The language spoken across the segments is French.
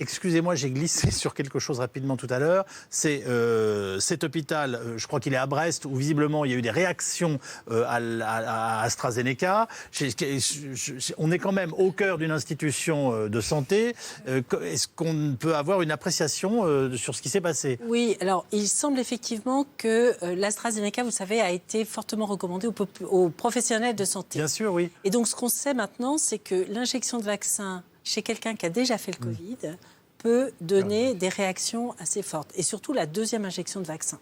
Excusez-moi, j'ai glissé sur quelque chose rapidement tout à l'heure. C'est cet hôpital, je crois qu'il est à Brest, où visiblement il y a eu des réactions à AstraZeneca. On est quand même au cœur d'une institution de santé. Est-ce qu'on peut avoir une appréciation sur ce qui s'est passé ? Oui, alors il semble effectivement que l'AstraZeneca, vous savez, a été fortement recommandé aux professionnels de santé. Bien sûr, oui. Et donc ce qu'on sait maintenant, c'est que l'injection de vaccin chez quelqu'un qui a déjà fait le Covid peut donner des réactions assez fortes. Et surtout la deuxième injection de vaccin.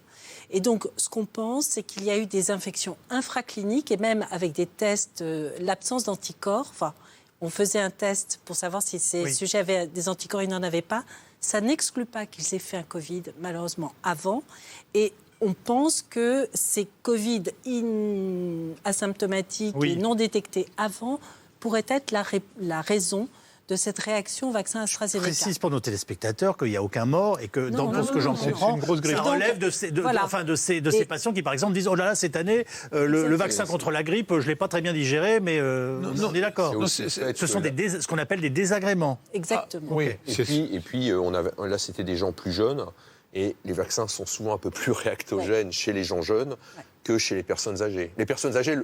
Et donc ce qu'on pense, c'est qu'il y a eu des infections infracliniques et même avec des tests, l'absence d'anticorps. Enfin, on faisait un test pour savoir si ces sujets avaient des anticorps, ils n'en avaient pas. Ça n'exclut pas qu'ils aient fait un Covid, malheureusement, avant. Et on pense que ces Covid asymptomatiques et non détectés avant pourraient être la raison de cette réaction au vaccin AstraZeneca. Je précise pour nos téléspectateurs qu'il n'y a aucun mort et que dans ce que j'en comprends, ça relève de ces patients qui, par exemple, disent « Oh là là, cette année, le vaccin contre la grippe, je ne l'ai pas très bien digéré, mais on est d'accord. » Ce sont ce qu'on appelle des désagréments. Exactement. Oui. Et puis là, c'était des gens plus jeunes. Et les vaccins sont souvent un peu plus réactogènes chez les gens jeunes que chez les personnes âgées. Les personnes âgées,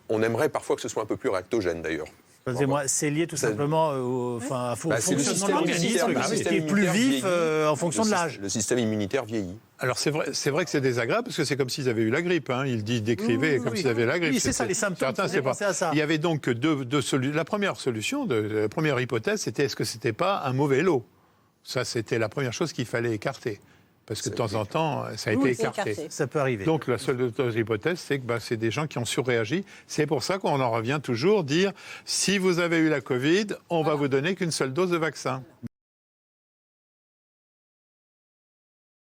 on aimerait parfois que ce soit un peu plus réactogène, d'ailleurs. Excusez-moi, c'est lié tout simplement au fonctionnement de l'organisme qui est plus vif en fonction de l'âge. Le système immunitaire vieillit. Alors c'est vrai que c'est désagréable parce que c'est comme s'ils avaient eu la grippe. Hein. Il décrivait comme s'ils avaient la grippe. Oui, c'est ça, les symptômes. À ça. Il y avait donc deux solutions. La première solution, la première hypothèse, c'était est-ce que c'était pas un mauvais lot ? Ça, c'était la première chose qu'il fallait écarter. Parce que de temps en temps, ça a été écarté. Ça peut arriver. Donc la seule hypothèse, c'est que c'est des gens qui ont surréagi. C'est pour ça qu'on en revient toujours dire, si vous avez eu la Covid, on va vous donner qu'une seule dose de vaccin.